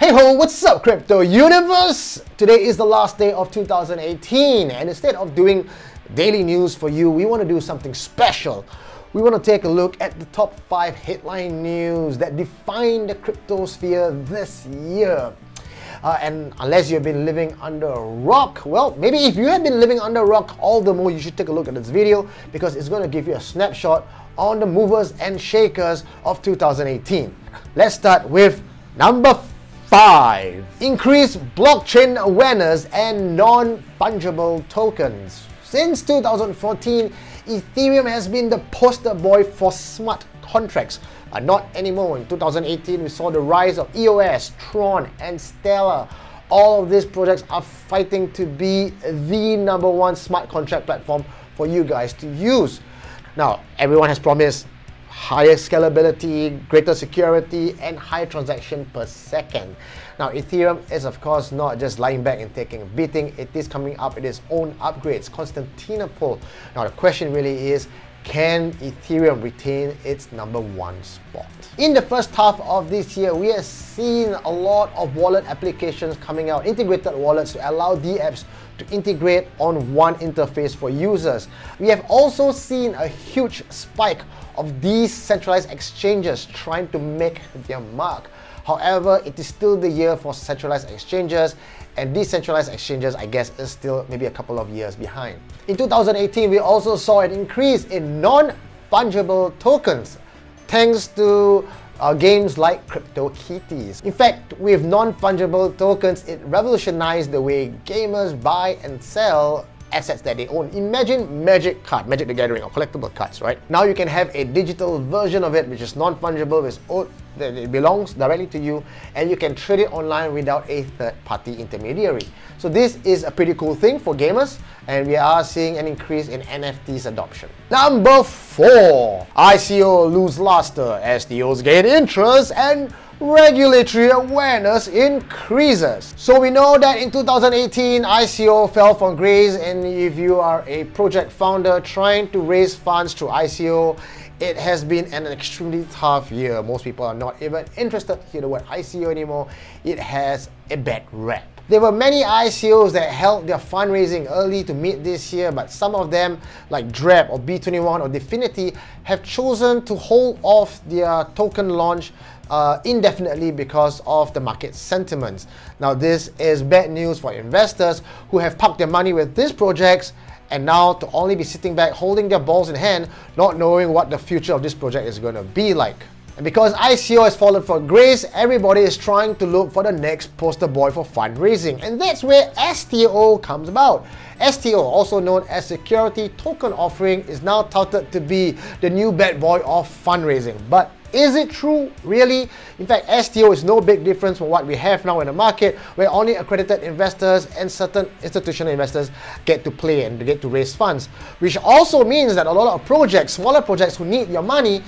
Hey ho, what's up crypto universe? Today is the last day of 2018 and instead of doing daily news for you, we want to do something special. We want to take a look at the top 5 headline news that define the crypto sphere this year. And unless you've been living under a rock, well, maybe if you have been living under a rock, all the more you should take a look at this video because it's going to give you a snapshot on the movers and shakers of 2018. Let's start with number 5. Increase blockchain awareness and non-fungible tokens. Since 2014, Ethereum has been the poster boy for smart contracts. But not anymore. In 2018, we saw the rise of EOS, Tron, and Stellar. All of these projects are fighting to be the #1 smart contract platform for you guys to use. Now, everyone has promised higher scalability, greater security, and higher transaction per second. Now, Ethereum is of course not just lying back and taking a beating, it is coming up with its own upgrades, Constantinople. Now, the question really is, can Ethereum retain its #1 spot? In the first half of this year, we have seen a lot of wallet applications coming out, integrated wallets to allow dApps to integrate on one interface for users. We have also seen a huge spike of decentralized exchanges trying to make their mark. However, it is still the year for centralized exchanges, and decentralized exchanges, I guess, is still maybe a couple of years behind. In 2018, we also saw an increase in non-fungible tokens thanks to games like CryptoKitties. In fact, with non-fungible tokens, it revolutionized the way gamers buy and sell assets that they own. Imagine Magic the Gathering, or collectible cards, right? Now you can have a digital version of it which is non-fungible, that it belongs directly to you, and you can trade it online without a third-party intermediary. So this is a pretty cool thing for gamers, and we are seeing an increase in NFTs adoption. Number 4. ICO lose luster, STOs gain interest, and regulatory awareness increases. So we know that in 2018, ICO fell from grace, and if you are a project founder trying to raise funds through ICO, it has been an extremely tough year. Most people are not even interested to hear the word ICO anymore. It has a bad rap. There were many ICOs that held their fundraising early to meet this year, but some of them, like Drab or B21 or Definity, have chosen to hold off their token launch indefinitely because of the market sentiments. Now, this is bad news for investors who have parked their money with these projects, and now to only be sitting back holding their balls in hand, not knowing what the future of this project is going to be like. And because ICO has fallen from grace, everybody is trying to look for the next poster boy for fundraising, and that's where STO comes about. STO, also known as Security Token Offering, is now touted to be the new bad boy of fundraising. But is it true, really? In fact, STO is no big difference from what we have now in the market, where only accredited investors and certain institutional investors get to play and get to raise funds. Which also means that a lot of projects, smaller projects who need your money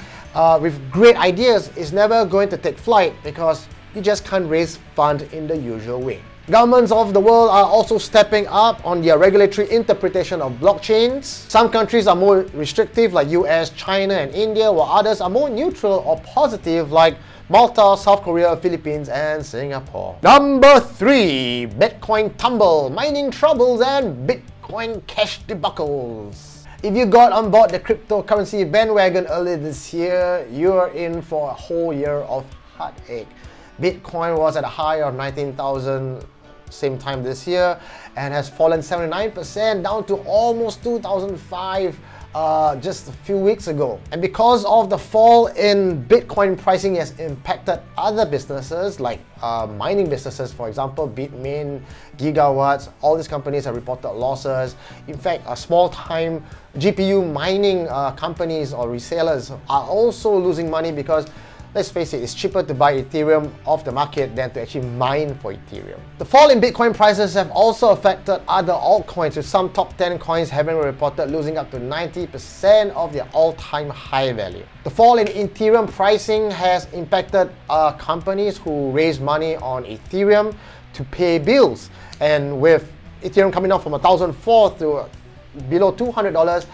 with great ideas, is never going to take flight because you just can't raise funds in the usual way. Governments of the world are also stepping up on their regulatory interpretation of blockchains. Some countries are more restrictive like US, China, and India, while others are more neutral or positive like Malta, South Korea, Philippines, and Singapore. Number 3. Bitcoin tumble, mining troubles, and Bitcoin cash debacles. If you got on board the cryptocurrency bandwagon earlier this year, you're in for a whole year of heartache. Bitcoin was at a high of 19,000 same time this year and has fallen 79% down to almost 2005 just a few weeks ago. And because of the fall in Bitcoin pricing has impacted other businesses like mining businesses, for example, Bitmain, Gigawatts, all these companies have reported losses. In fact, small-time GPU mining companies or resellers are also losing money because, let's face it, it's cheaper to buy Ethereum off the market than to actually mine for Ethereum. The fall in Bitcoin prices have also affected other altcoins, with some top 10 coins having reported losing up to 90% of their all-time high value. The fall in Ethereum pricing has impacted companies who raise money on Ethereum to pay bills. And with Ethereum coming down from 1,004 to below $200,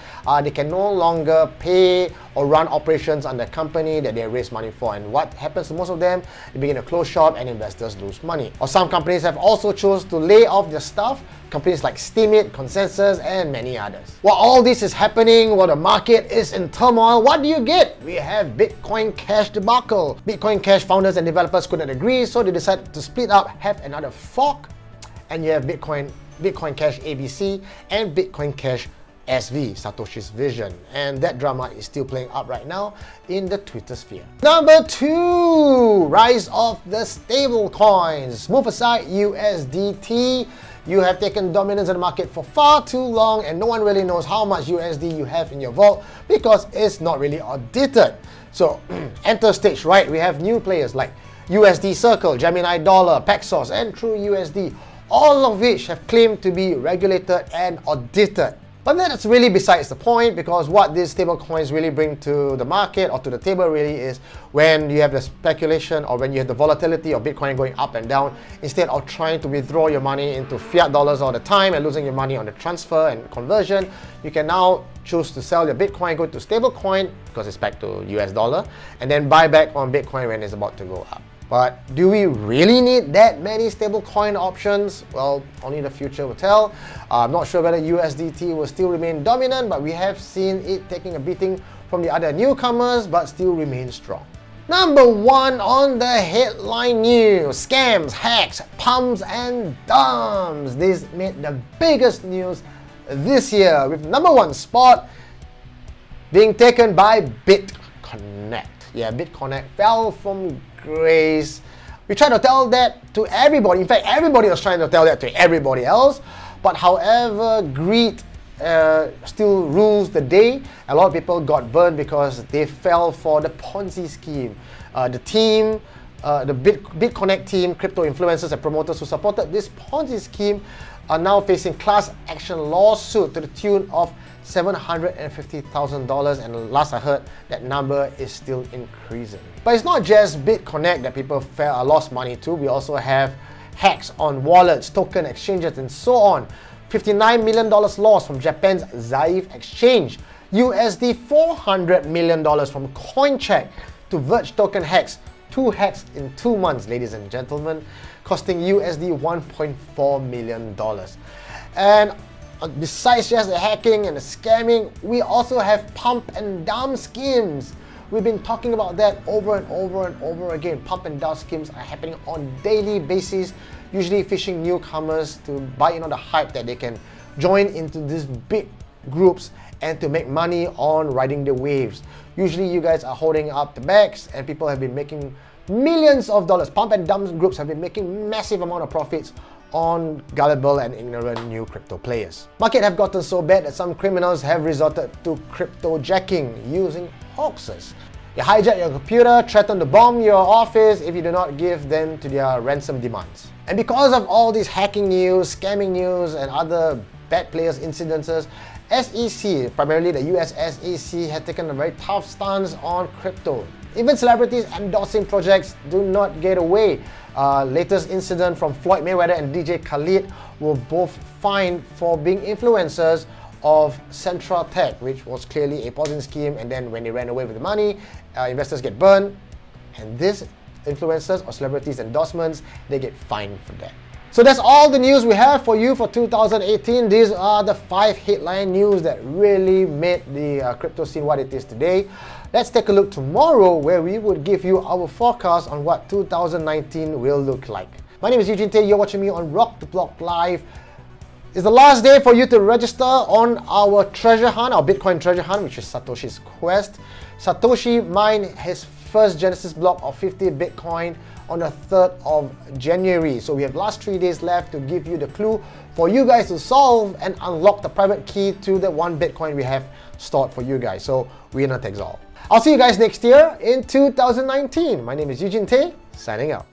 they can no longer pay or run operations on the company that they raised money for. And what happens to most of them? They begin to close shop and investors lose money. Or some companies have also chosen to lay off their staff, companies like Steemit, Consensus, and many others. While all this is happening, while the market is in turmoil, what do you get? We have Bitcoin Cash debacle. Bitcoin Cash founders and developers couldn't agree, so they decided to split up, have another fork, and you have Bitcoin Cash ABC and Bitcoin Cash SV, Satoshi's vision. And that drama is still playing out right now in the Twitter sphere. Number 2, rise of the stablecoins. Move aside USDT. You have taken dominance in the market for far too long and no one really knows how much USD you have in your vault because it's not really audited. So enter stage right, we have new players like USD Circle, Gemini Dollar, Paxos, and True USD, all of which have claimed to be regulated and audited. But that's really besides the point, because what these stablecoins really bring to the market or to the table really is when you have the speculation or when you have the volatility of Bitcoin going up and down, instead of trying to withdraw your money into fiat dollars all the time and losing your money on the transfer and conversion, you can now choose to sell your Bitcoin, go to stablecoin because it's back to US dollar, and then buy back on Bitcoin when it's about to go up. But do we really need that many stablecoin options? Well, only the future will tell. I'm not sure whether USDT will still remain dominant, but we have seen it taking a beating from the other newcomers, but still remain strong. Number 1 on the headline news: scams, hacks, pumps and dumps. This made the biggest news this year, with number 1 spot being taken by BitConnect. Yeah, BitConnect fell from grace. We tried to tell that to everybody. In fact, everybody was trying to tell that to everybody else. But however, greed still rules the day. A lot of people got burned because they fell for the Ponzi scheme. The team, the BitConnect team, crypto influencers and promoters who supported this Ponzi scheme are now facing class action lawsuit to the tune of $750,000, and last I heard, that number is still increasing. But it's not just BitConnect that people lost money to. We also have hacks on wallets, token exchanges, and so on. $59 million lost from Japan's Zaif exchange. USD $400 million from Coincheck to Verge token hacks. 2 hacks in 2 months, ladies and gentlemen, costing USD $1.4 million. And besides just the hacking and the scamming, we also have pump and dump schemes. We've been talking about that over and over and over again. Pump and dump schemes are happening on a daily basis, usually fishing newcomers to buy in on the hype that they can join into these big groups and to make money on riding the waves. Usually you guys are holding up the bags and people have been making millions of dollars. Pump and dump groups have been making massive amount of profits on gullible and ignorant new crypto players. Market have gotten so bad that some criminals have resorted to crypto jacking using hoaxes. They hijack your computer, threaten to bomb your office if you do not give them to their ransom demands. And because of all these hacking news, scamming news, and other bad players incidences, SEC, primarily the US SEC, had taken a very tough stance on crypto. Even celebrities endorsing projects do not get away. Latest incident from Floyd Mayweather and DJ Khaled were both fined for being influencers of Central Tech, which was clearly a Ponzi scheme, and then when they ran away with the money, investors get burned, and these influencers or celebrities endorsements, they get fined for that. So that's all the news we have for you for 2018. These are the 5 headline news that really made the crypto scene what it is today. Let's take a look tomorrow, where we would give you our forecast on what 2019 will look like. My name is Eugene Tay. You're watching me on Rock the Block Live. It's the last day for you to register on our treasure hunt, our Bitcoin treasure hunt, which is Satoshi's Quest. Satoshi mined his first Genesis block of 50 Bitcoin on the 3rd of January. So we have last 3 days left to give you the clue for you guys to solve and unlock the private key to the 1 Bitcoin we have stored for you guys. So winner takes all. I'll see you guys next year in 2019. My name is Eugene Tay, signing out.